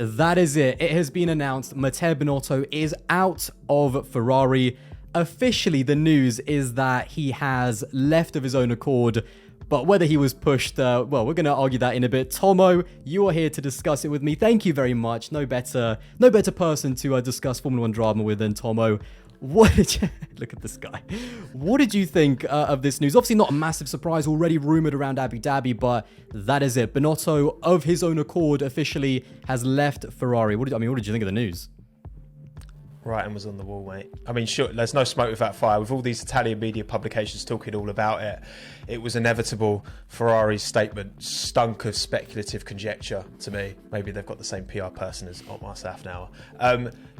that is it. It has been announced Matteo Binotto is out of Ferrari. Officially, the news is that he has left of his own accord. But whether he was pushed, well, we're going to argue that in a bit. Tomo, you are here to discuss it with me. Thank you very much. No better person to discuss Formula 1 drama with than Tomo. What did you... Look at this guy. What did you think of this news? Obviously not a massive surprise, already rumoured around Abu Dhabi, but that is it. Binotto, of his own accord, officially has left Ferrari. What did you think of the news? Writing was on the wall, mate. I mean, sure, there's no smoke without fire. With all these Italian media publications talking all about it, it was inevitable. Ferrari's statement stunk of speculative conjecture to me. Maybe they've got the same PR person as Otmar Safnauer.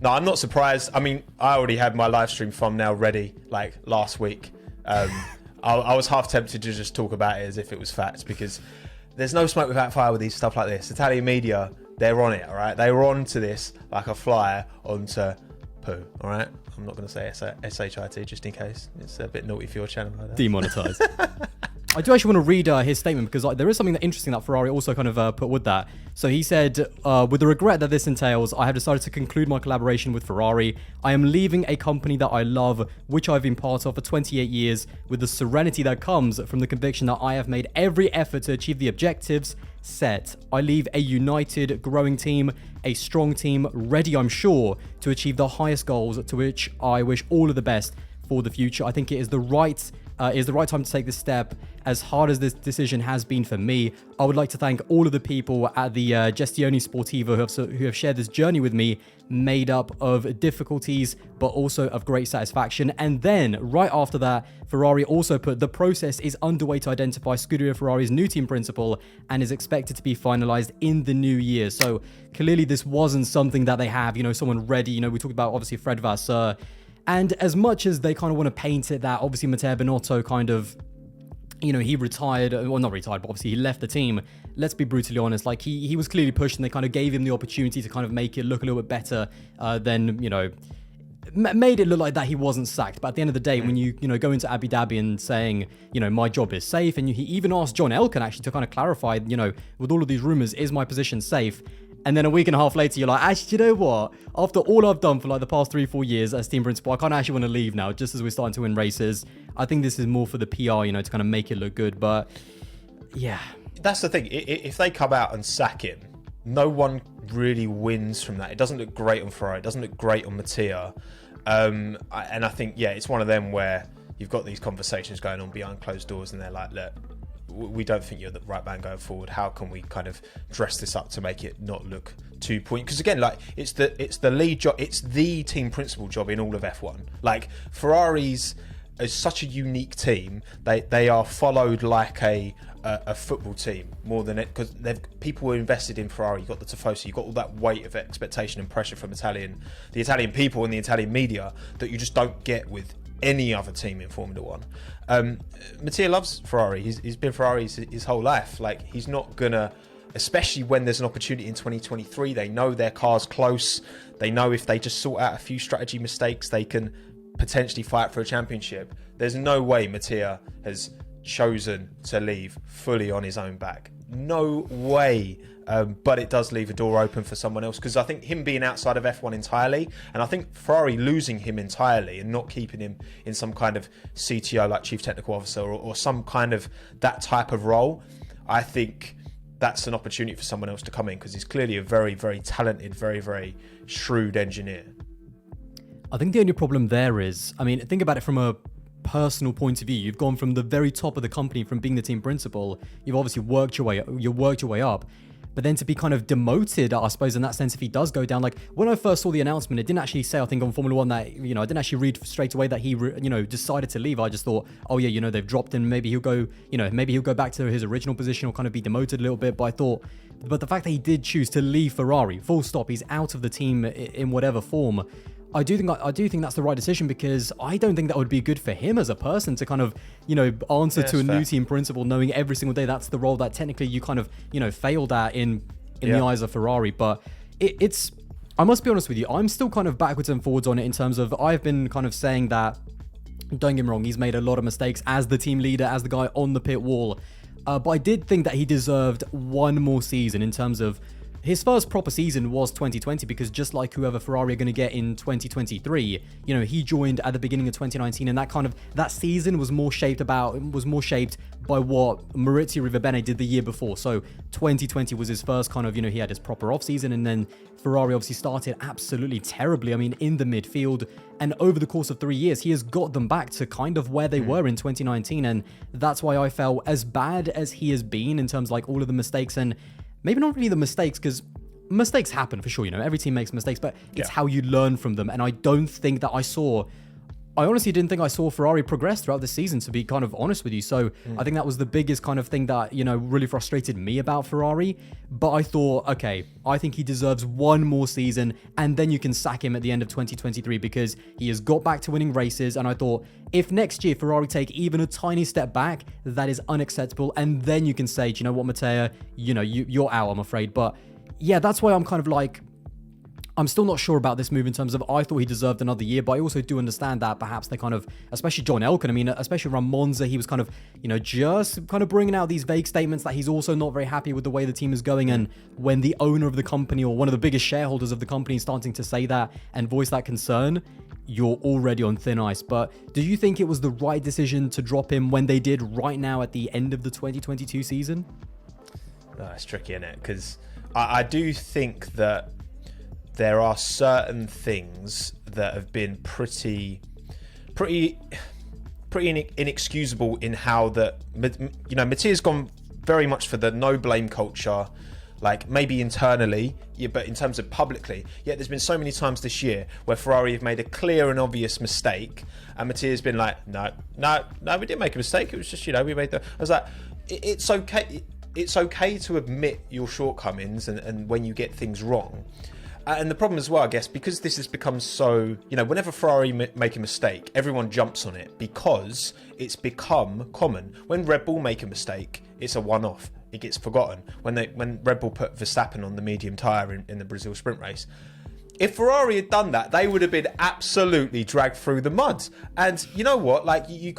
No, I'm not surprised. I mean, I already had my live stream thumbnail ready, like, last week. I was half tempted to just talk about it as if it was fact, because there's no smoke without fire with these stuff like this. Italian media, they're on it, all right? They were on to this like a flyer onto... poo, all right? I'm not going to say S-H-I-T just in case. It's a bit naughty for your channel. Demonetized. I do actually want to read his statement because there is something interesting that Ferrari also kind of put with that. So he said, with the regret that this entails, I have decided to conclude my collaboration with Ferrari. I am leaving a company that I love, which I've been part of for 28 years, with the serenity that comes from the conviction that I have made every effort to achieve the objectives set. I leave a united, growing team, a strong team, ready, I'm sure, to achieve the highest goals, to which I wish all of the best for the future. I think it is the right time to take this step. As hard as this decision has been for me, I would like to thank all of the people at the Gestione Sportiva who have shared this journey with me, made up of difficulties, but also of great satisfaction. And then, right after that, Ferrari also put, the process is underway to identify Scuderia Ferrari's new team principal and is expected to be finalized in the new year. So clearly this wasn't something that they have, someone ready. We talked about, obviously, Fred Vasseur. And as much as they kind of want to paint it that obviously Matteo Binotto kind of, he retired, well, not retired, but obviously he left the team. Let's be brutally honest, like he was clearly pushed and they kind of gave him the opportunity to kind of make it look a little bit better than, made it look like that he wasn't sacked. But at the end of the day, when you go into Abu Dhabi and saying, my job is safe, and he even asked John Elkann actually to kind of clarify, with all of these rumors, is my position safe? And then a week and a half later, you're like, actually, you know what? After all I've done for like the past 3-4 years as team principal, I kind of actually want to leave now, just as we're starting to win races. I think this is more for the PR, to kind of make it look good. But yeah. That's the thing. If they come out and sack him, no one really wins from that. It doesn't look great on Ferrari. It doesn't look great on Mattia. And I think, it's one of them where you've got these conversations going on behind closed doors and they're like, look, we don't think you're the right man going forward. How can we kind of dress this up to make it not look too point? Because again, like it's the lead job, it's the team principal job in all of F1. Like Ferrari's is such a unique team. They are followed like a football team more than it, because people were invested in Ferrari. You got the Tifosi, you got all that weight of expectation and pressure from the Italian people and the Italian media that you just don't get with any other team in Formula 1. Mattia loves Ferrari. He's been Ferrari his whole life. Like, he's not gonna, especially when there's an opportunity in 2023, they know their car's close. They know if they just sort out a few strategy mistakes, they can potentially fight for a championship. There's no way Mattia has chosen to leave fully on his own back. No way. But it does leave a door open for someone else, because I think him being outside of F1 entirely, and I think Ferrari losing him entirely and not keeping him in some kind of CTO, like Chief Technical Officer, or some kind of that type of role, I think that's an opportunity for someone else to come in, because he's clearly a very, very talented, very, very shrewd engineer. I think the only problem there is, I mean, think about it from a personal point of view. You've gone from the very top of the company, from being the team principal. You've obviously worked your way up. But then to be kind of demoted, I suppose, in that sense, if he does go down, like when I first saw the announcement, it didn't actually say, I think on Formula 1 that, I didn't actually read straight away that he, decided to leave. I just thought, oh yeah, they've dropped him. Maybe he'll go, maybe he'll go back to his original position or kind of be demoted a little bit. But the fact that he did choose to leave Ferrari, full stop, he's out of the team in whatever form. I do think that's the right decision, because I don't think that would be good for him as a person to kind of, answer to a new team principal, knowing every single day that's the role that technically you kind of, failed at in the eyes of Ferrari. But it's, I must be honest with you, I'm still kind of backwards and forwards on it, in terms of, I've been kind of saying that, don't get me wrong, he's made a lot of mistakes as the team leader, as the guy on the pit wall. But I did think that he deserved one more season in terms of his first proper season was 2020, because just like whoever Ferrari are going to get in 2023, you know, he joined at the beginning of 2019, and that season was more shaped by what Maurizio Rivabene did the year before. So 2020 was his first kind of, you know, he had his proper off season, and then Ferrari obviously started absolutely terribly. I mean, in the midfield, and over the course of 3 years, he has got them back to kind of where they were in 2019, and that's why I felt, as bad as he has been in terms of like all of the mistakes, and maybe not really the mistakes, because mistakes happen for sure, you know, every team makes mistakes, but it's how you learn from them. And I honestly didn't think I saw Ferrari progress throughout the season, to be kind of honest with you. So I think that was the biggest kind of thing that, you know, really frustrated me about Ferrari. But I thought, okay, I think he deserves one more season, and then you can sack him at the end of 2023, because he has got back to winning races. And I thought, if next year Ferrari take even a tiny step back, that is unacceptable. And then you can say, do you know what, Matteo, you know, you're out, I'm afraid. But yeah, that's why I'm kind of like, I'm still not sure about this move in terms of, I thought he deserved another year, but I also do understand that perhaps they kind of, especially John Elkann, I mean, especially around Monza, he was kind of, you know, just kind of bringing out these vague statements that he's also not very happy with the way the team is going. And when the owner of the company, or one of the biggest shareholders of the company, is starting to say that and voice that concern, you're already on thin ice. But do you think it was the right decision to drop him when they did right now at the end of the 2022 season? It's tricky, isn't it? Because I do think that there are certain things that have been pretty inexcusable in how that, you know, Mattia's gone very much for the no blame culture, like maybe internally, yeah, but in terms of publicly, yet there's been so many times this year where Ferrari have made a clear and obvious mistake, and Mattia's been like, no, we didn't make a mistake. It was just, you know, we made the. I was like, it's okay. It's okay to admit your shortcomings and when you get things wrong. And the problem as well, I guess, because this has become so, you know, whenever Ferrari make a mistake, everyone jumps on it because it's become common. When Red Bull make a mistake, it's a one-off. It gets forgotten. When Red Bull put Verstappen on the medium tyre in the Brazil sprint race, if Ferrari had done that, they would have been absolutely dragged through the mud. And you know what? Like, you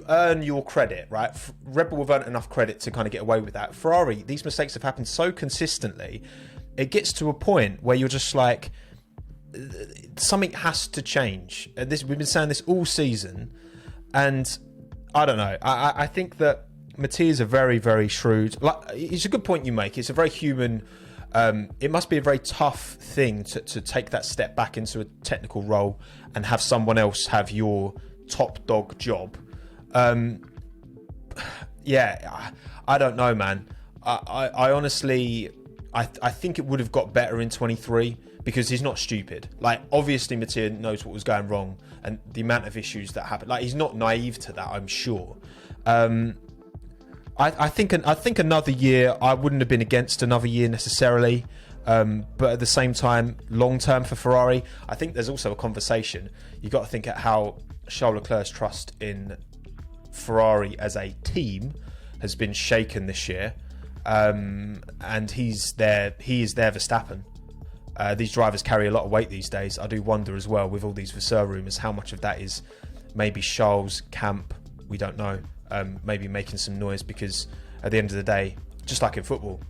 earn your credit, right? Red Bull have earned enough credit to kind of get away with that. Ferrari, these mistakes have happened so consistently, it gets to a point where you're just like, something has to change. We've been saying this all season, and I don't know. I think that Mattia's a very, very shrewd. Like, it's a good point you make. It's a very human. It must be a very tough thing to take that step back into a technical role and have someone else have your top dog job. Yeah, I don't know, man. I honestly. I think it would have got better in 23 because he's not stupid. Like, obviously Mattia knows what was going wrong and the amount of issues that happened. Like, he's not naive to that, I'm sure. I think another year, I wouldn't have been against another year necessarily. But at the same time, long term for Ferrari, I think there's also a conversation. You've got to think at how Charles Leclerc's trust in Ferrari as a team has been shaken this year. And he is their Verstappen. These drivers carry a lot of weight these days. I do wonder as well, with all these Vasseur rumours, how much of that is maybe Charles' camp, we don't know, maybe making some noise, because at the end of the day, just like in football,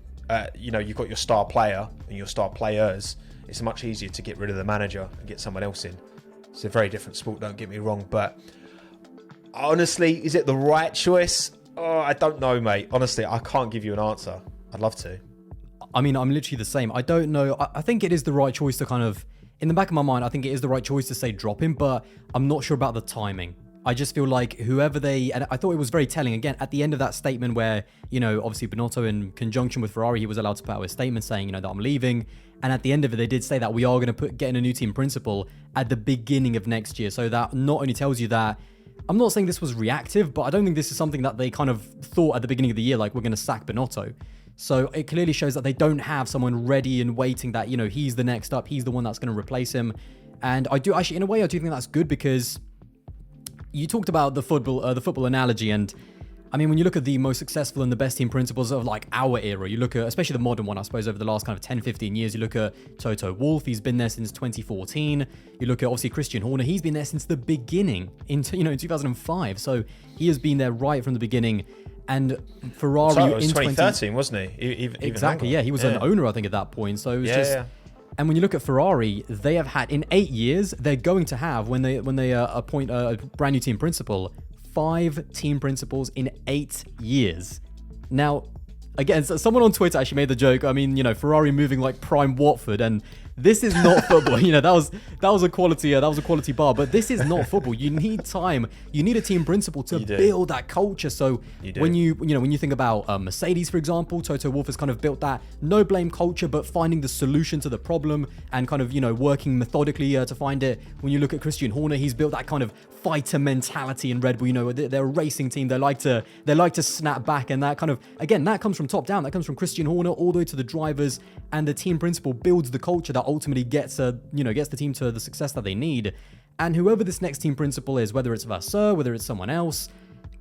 you know, you've got your star player and your star players. It's much easier to get rid of the manager and get someone else in. It's a very different sport, don't get me wrong, but honestly, is it the right choice? Oh, I don't know, mate. Honestly, I can't give you an answer. I'd love to. I mean, I'm literally the same. I don't know. I think it is the right choice to kind of, in the back of my mind, I think it is the right choice to say drop him, but I'm not sure about the timing. I just feel like whoever and I thought it was very telling, again, at the end of that statement where, you know, obviously Binotto, in conjunction with Ferrari, he was allowed to put out a statement saying, you know, that I'm leaving. And at the end of it, they did say that we are going to get in a new team principal at the beginning of next year. So that not only tells you that, I'm not saying this was reactive, but I don't think this is something that they kind of thought at the beginning of the year, like, we're going to sack Binotto. So it clearly shows that they don't have someone ready and waiting that, you know, he's the next up, he's the one that's going to replace him. And I do actually, in a way, I do think that's good, because you talked about the football analogy, and I mean, when you look at the most successful and the best team principals of like our era, you look at, especially the modern one, I suppose, over the last kind of 10, 15 years, you look at Toto Wolff, he's been there since 2014. You look at obviously Christian Horner, he's been there since the beginning in 2005. So he has been there right from the beginning. And Ferrari So it was in 2013, wasn't he? Even exactly, longer. yeah, he was an owner, I think, at that point. So it was just. Yeah. And when you look at Ferrari, they have had in 8 years, they're going to have when they appoint a brand new team principal, 5 team principals in 8 years. Now, again, someone on Twitter actually made the joke. I mean, Ferrari moving like prime Watford, and this is not football. That was a quality bar, but this is not football. You need time. You need a team principal to build that culture. So when you think about Mercedes, for example, Toto Wolff has kind of built that no blame culture, but finding the solution to the problem and kind of working methodically to find it. When you look at Christian Horner, he's built that kind of fighter mentality in Red Bull. They're a racing team. They like to snap back, and that kind of, again, that comes from top down. That comes from Christian Horner all the way to the drivers, and the team principal builds the culture that ultimately gets the team to the success that they need. And whoever this next team principal is, whether it's Vasseur, whether it's someone else,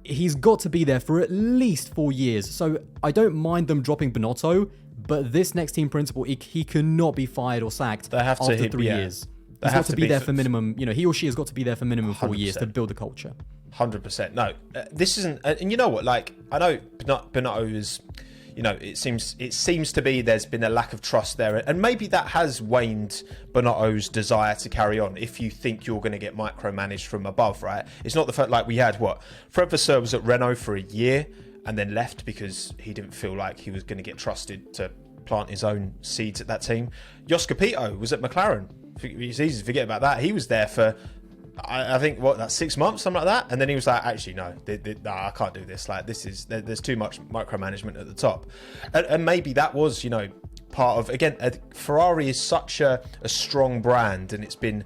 he's got to be there for at least 4 years. So I don't mind them dropping Binotto, but this next team principal, he cannot be fired or sacked after 3 years. He's got to be there for minimum, he or she has got to be there for minimum 4 years to build the culture. 100%. No, this isn't, and you know what? Like, I know Binotto is, it seems to be there's been a lack of trust there, and maybe that has waned Binotto's desire to carry on. If you think you're going to get micromanaged from above, right? It's not the fact like we had Fred Vasseur was at Renault for a year and then left because he didn't feel like he was going to get trusted to plant his own seeds at that team. Jos Capito was at McLaren. It's easy to forget about that. He was there for, I think, 6 months, something like that. And then he was like, actually, no, I can't do this. Like, there's too much micromanagement at the top. And maybe that was, part of, again, Ferrari is such a strong brand, and it's been,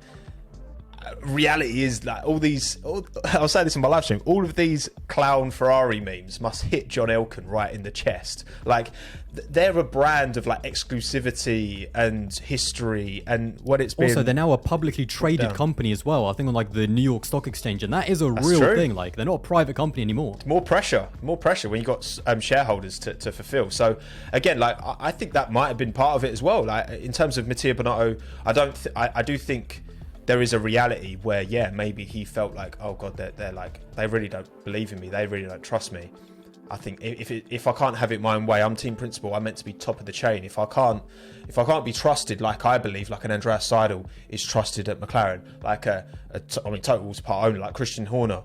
reality is like I'll say this in my live stream, all of these clown Ferrari memes must hit John Elkann right in the chest. Like, they're a brand of like exclusivity and history, and what it's been. Also, they're now a publicly traded company as well, I think, on like the New York Stock Exchange, and that is That's real true. Thing. Like, they're not a private company anymore. More pressure when you got shareholders to fulfill. So again, like, I think that might have been part of it as well. Like, in terms of Mattia Binotto, I do think there is a reality where, maybe he felt like, oh God, they're like, they really don't believe in me. They really don't trust me. I think if I can't have it my own way, I'm team principal. I'm meant to be top of the chain. If I can't be trusted, like I believe, like an Andreas Seidel is trusted at McLaren, like Toto Wolff's part owner, like Christian Horner,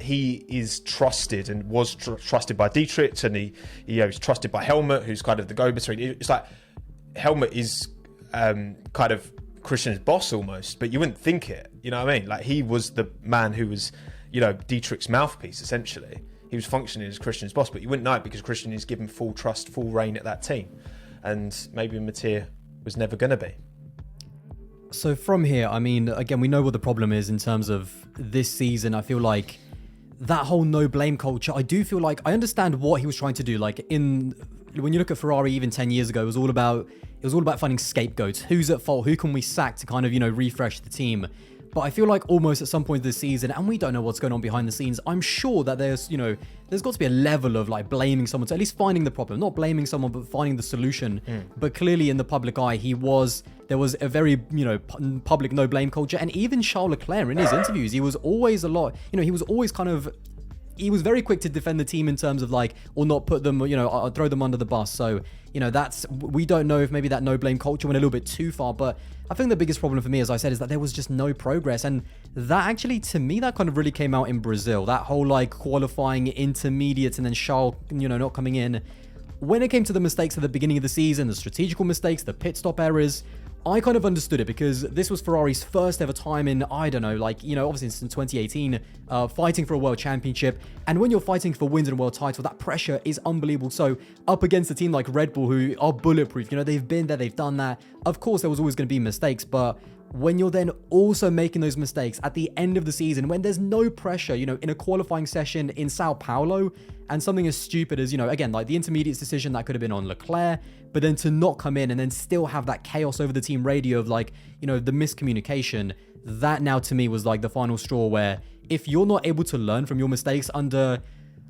he is trusted and was trusted by Dietrich, and he is trusted by Helmut, who's kind of the go-between. It's like Helmut is kind of Christian's boss almost, but you wouldn't think it. You know what I mean? Like, he was the man who was, Dietrich's mouthpiece, essentially. He was functioning as Christian's boss, but you wouldn't know it because Christian is given full trust, full reign at that team. And maybe Mattia was never going to be. So from here, I mean, again, we know what the problem is in terms of this season. I feel like that whole no blame culture, I do feel like I understand what he was trying to do. Like, when you look at Ferrari even 10 years ago, it was all about finding scapegoats. Who's at fault? Who can we sack to kind of, refresh the team? But I feel like almost at some point this season, and we don't know what's going on behind the scenes, I'm sure that there's got to be a level of like blaming someone, to at least finding the problem. Not blaming someone, but finding the solution. But clearly in the public eye, there was a very, public no blame culture. And even Charles Leclerc in his interviews, he was always he was very quick to defend the team in terms of like, or not put them, throw them under the bus. So, we don't know if maybe that no blame culture went a little bit too far, but I think the biggest problem for me, as I said, is that there was just no progress. And that actually, to me, that kind of really came out in Brazil. That whole like qualifying intermediates and then Charles, not coming in. When it came to the mistakes at the beginning of the season, the strategical mistakes, the pit stop errors, I kind of understood it because this was Ferrari's first ever time in, I don't know, like, obviously since 2018, fighting for a world championship. And when you're fighting for wins and world title, that pressure is unbelievable. So up against a team like Red Bull, who are bulletproof, they've been there, they've done that. Of course, there was always going to be mistakes, but when you're then also making those mistakes at the end of the season, when there's no pressure, in a qualifying session in Sao Paulo, and something as stupid as, again, like the intermediates decision that could have been on Leclerc, but then to not come in and then still have that chaos over the team radio of like, the miscommunication, that now to me was like the final straw where if you're not able to learn from your mistakes under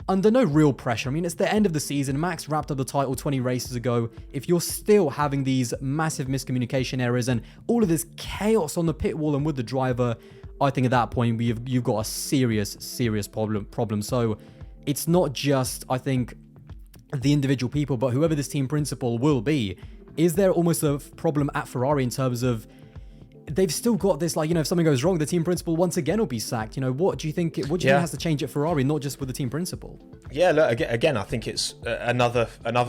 no real pressure, I mean, it's the end of the season, Max wrapped up the title 20 races ago, if you're still having these massive miscommunication errors and all of this chaos on the pit wall and with the driver, I think at that point you've got a serious problem. So it's not just, I think, the individual people, but whoever this team principal will be. Is there almost a problem at Ferrari in terms of they've still got this, like, if something goes wrong, the team principal once again will be sacked. What do you think think has to change at Ferrari, not just with the team principal? Yeah, look, again, I think it's another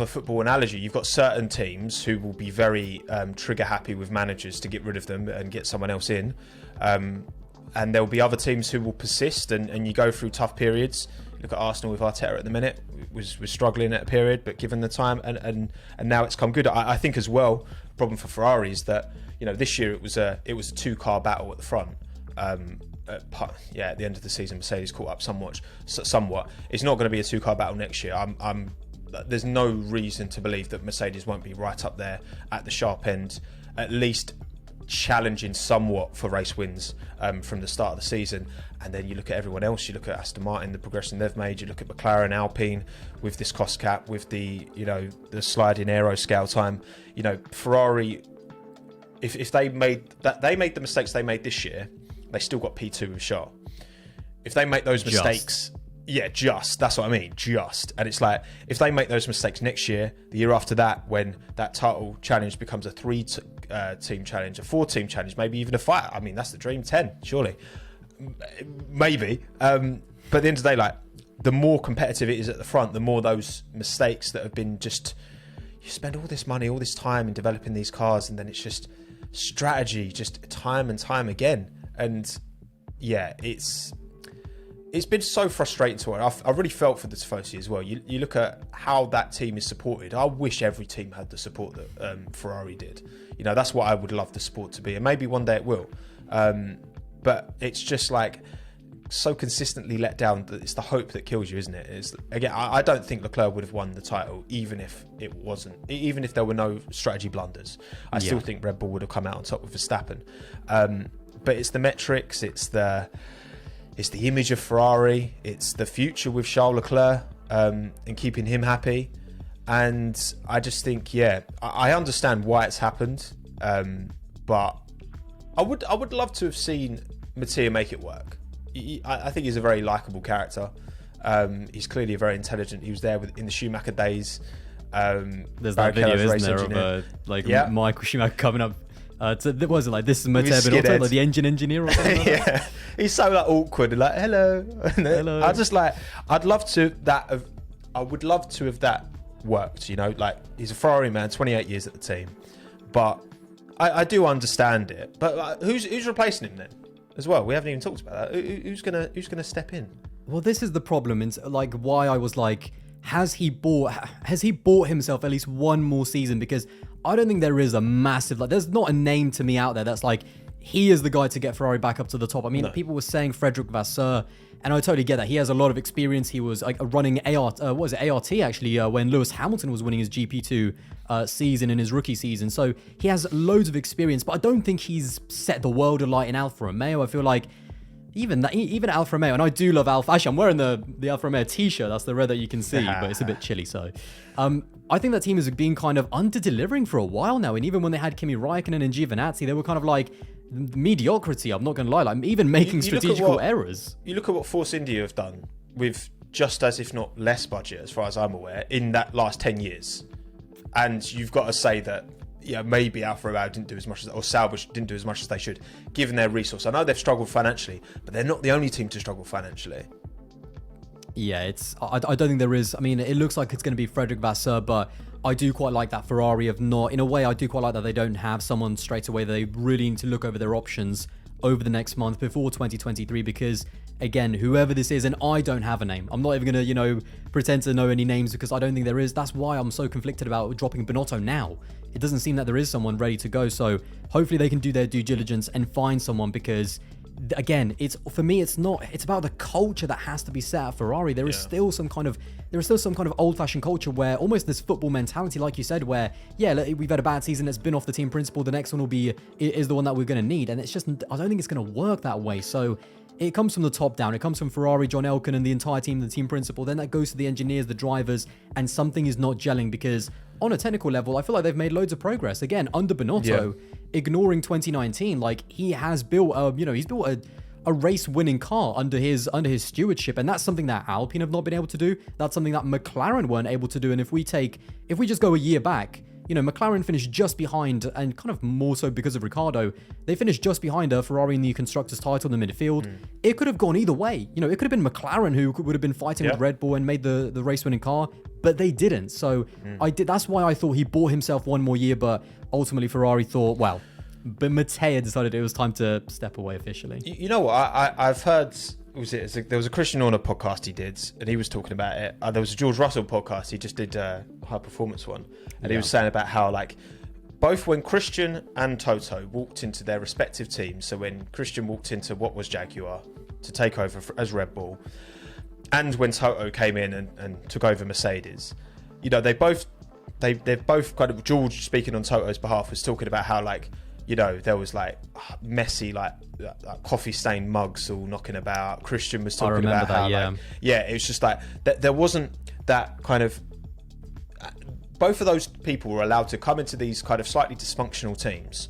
football analogy. You've got certain teams who will be very trigger happy with managers to get rid of them and get someone else in. And there'll be other teams who will persist and you go through tough periods. Look at Arsenal with Arteta at the minute. Was struggling at a period, but given the time and now it's come good. I think as well, the problem for Ferrari is that, this year it was a 2-car battle at the front. At the end of the season, Mercedes caught up somewhat. It's not going to be a 2-car battle next year. There's no reason to believe that Mercedes won't be right up there at the sharp end, at least challenging somewhat for race wins from the start of the season. And then you look at everyone else. You look at Aston Martin, the progression they've made. You look at McLaren, Alpine with this cost cap, with the the sliding aero scale time. Ferrari, if they made the mistakes they made this year, they still got P2 with Charles. If they make those mistakes, that's what I mean, just. And it's like, if they make those mistakes next year, the year after that, when that title challenge becomes a 3-team challenge, a 4-team challenge, maybe even a 5. I mean, that's the dream, 10, surely. Maybe. But at the end of the day, like, the more competitive it is at the front, the more those mistakes that have been just, you spend all this money, all this time in developing these cars, and then it's just strategy, just time and time again. And yeah, it's been so frustrating to watch. I've really felt for the Tifosi as well. You look at how that team is supported. I wish every team had the support that Ferrari did. That's what I would love the sport to be, and maybe one day it will. But it's just like so consistently let down that it's the hope that kills you, isn't it? Again, I don't think Leclerc would have won the title even if there were no strategy blunders. I still think Red Bull would have come out on top with Verstappen. But it's the metrics, it's the image of Ferrari, it's the future with Charles Leclerc, and keeping him happy. And I just think, I understand why it's happened, but I would love to have seen Mattia make it work. I think he's a very likeable character. He's clearly very intelligent. He was there in the Schumacher days. There's that video, isn't there, of Michael Schumacher coming up. What was it like? This is Mattia Binotto, like the engine engineer or something. Yeah, he's so like awkward and like hello. Hello. I'd love to I would love to have that worked. Like, he's a Ferrari man, 28 years at the team, but I do understand it. But who's replacing him then? As well, we haven't even talked about that. Who's gonna step in? Well, this is the problem, and like why I was like, has he bought himself at least one more season? Because I don't think there is a massive, like, there's not a name to me out there that's like, he is the guy to get Ferrari back up to the top. I mean, people were saying Frederick Vasseur, and I totally get that. He has a lot of experience. He was like running ART actually, when Lewis Hamilton was winning his GP2 season in his rookie season. So he has loads of experience, but I don't think he's set the world alight in Alfa Romeo. I feel like even Alfa Romeo, and I do love Alfa. Actually, I'm wearing the Alfa Romeo t-shirt. That's the red that you can see, but it's a bit chilly. So I think that team has been kind of under-delivering for a while now. And even when they had Kimi Raikkonen and Giovinazzi, they were kind of like mediocrity. I'm not going to lie. Like, even making strategical errors. You look at what Force India have done with just as, if not less budget, as far as I'm aware, in that last 10 years. And you've got to say that, maybe Alfa Romeo didn't do as much or Salvage didn't do as much as they should, given their resource. I know they've struggled financially, but they're not the only team to struggle financially. Yeah, I don't think there is. I mean, it looks like it's going to be Frederick Vasseur, but I do quite like that Ferrari have not, in a way, I do quite like that they don't have someone straight away. They really need to look over their options over the next month before 2023, because again, whoever this is, and I don't have a name. I'm not even going to, pretend to know any names, because I don't think there is. That's why I'm so conflicted about dropping Binotto now. It doesn't seem that there is someone ready to go. So hopefully they can do their due diligence and find someone, because again, for me, it's about the culture that has to be set at Ferrari. There is still some kind of old-fashioned culture where almost this football mentality, like you said, where we've had a bad season, it's been off the team principal, the next one is the one that we're going to need, and it's just, I don't think it's going to work that way. So it comes from the top down. It comes from Ferrari, John Elkann, and the entire team, the team principal. Then that goes to the engineers, the drivers, and something is not gelling, because on a technical level, I feel like they've made loads of progress. Again, under Binotto, ignoring 2019, like, he has built, he's built a race-winning car under his stewardship, and that's something that Alpine have not been able to do. That's something that McLaren weren't able to do. And if we just go a year back, you know, McLaren finished just behind, and kind of more so because of Ricciardo, they finished just behind Ferrari in the constructors' title in the midfield. It could have gone either way. You know, it could have been McLaren who would have been fighting with Red Bull and made the race-winning car, but they didn't. So that's why I thought he bought himself one more year, but ultimately Ferrari thought, well, but Mattia decided it was time to step away officially. You know what? I've heard. There was a Christian Horner podcast he did, and he was talking about it. There was a George Russell podcast. He just did a high performance one, and he was saying about how, like, both when Christian and Toto walked into their respective teams. So when Christian walked into what was Jaguar to take over as Red Bull, and when Toto came in and took over Mercedes, you know, they've both kind of, George, speaking on Toto's behalf, was talking about how, like, you know, there was like messy, like coffee stained mugs all knocking about. Christian was talking about how, like, it was just like there wasn't that kind of. Both of those people were allowed to come into these kind of slightly dysfunctional teams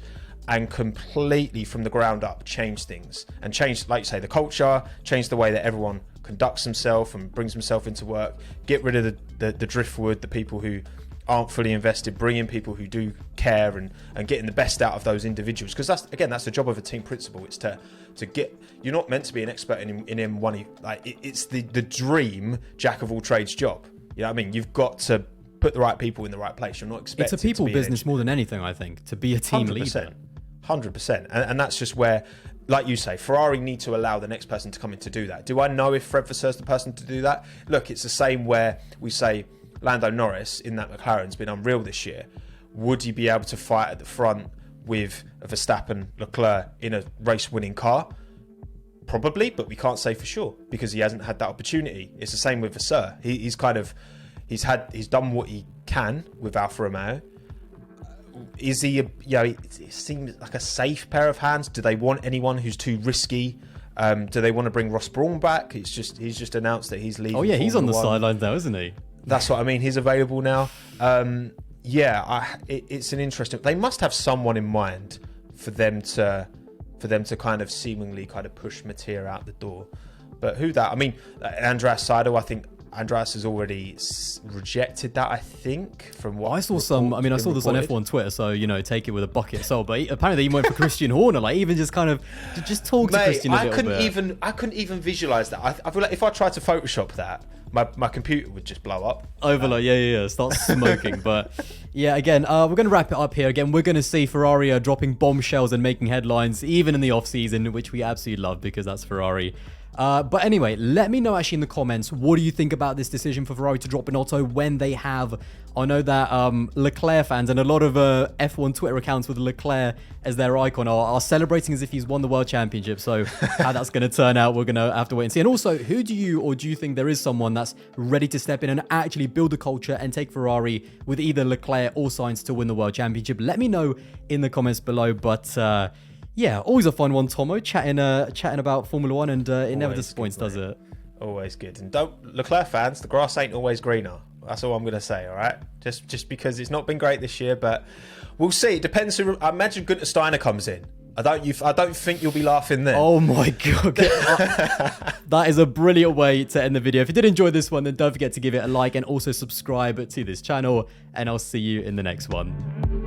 and completely from the ground up change things and change, like you say, the culture, change the way that everyone conducts themselves and brings themselves into work, get rid of the driftwood, the people who aren't fully invested, bring in people who do care and getting the best out of those individuals, because that's the job of a team principal. It's to get, you're not meant to be an expert in M1, like it's the dream jack of all trades job. You know what I mean? You've got to put the right people in the right place. You're not expected. It's a people business more than anything, I think, to be a team 100%, leader. 100%, and that's just where, like you say, Ferrari need to allow the next person to come in to do that. Do I know if Fred Vasseur's the person to do that? Look, it's the same where we say Lando Norris in that McLaren's been unreal this year. Would he be able to fight at the front with Verstappen, Leclerc in a race-winning car? Probably, but we can't say for sure because he hasn't had that opportunity. It's the same with Vasseur. He's done what he can with Alfa Romeo. Is he? It seems like a safe pair of hands. Do they want anyone who's too risky? Do they want to bring Ross Brawn back? He's just announced that he's leaving. Oh yeah, he's on the sidelines now, isn't he? That's what I mean. He's available now. It's an interesting. They must have someone in mind for them to kind of seemingly kind of push Mattia out the door. But who that? I mean, Andreas Seidel. I think Andreas has already rejected that. I think from what I saw some. I mean, I saw this on F1 Twitter, so you know, take it with a bucket of salt. But apparently, he went for Christian Horner. Like, even just kind of just talk to Christian a little bit. I couldn't even visualize that. I feel like if I tried to Photoshop that, my computer would just blow up. Overload, yeah. Start smoking. But yeah, again, we're going to wrap it up here. Again, we're going to see Ferrari dropping bombshells and making headlines, even in the off season, which we absolutely love because that's Ferrari. But anyway, let me know actually in the comments, what do you think about this decision for Ferrari to drop Binotto when they have, I know that Leclerc fans and a lot of F1 Twitter accounts with Leclerc as their icon are celebrating as if he's won the World Championship. So how that's going to turn out, we're going to have to wait and see. And also, who do you think there is someone that's ready to step in and actually build a culture and take Ferrari with either Leclerc or Sainz to win the World Championship? Let me know in the comments below. But yeah, always a fun one, Tomo, chatting about Formula One, and it never disappoints, does it? Always good. And don't, Leclerc fans, the grass ain't always greener. That's all I'm going to say, all right? Just because it's not been great this year, but we'll see. It depends who. I imagine Günther Steiner comes in. I don't think you'll be laughing then. Oh my God. That is a brilliant way to end the video. If you did enjoy this one, then don't forget to give it a like and also subscribe to this channel, and I'll see you in the next one.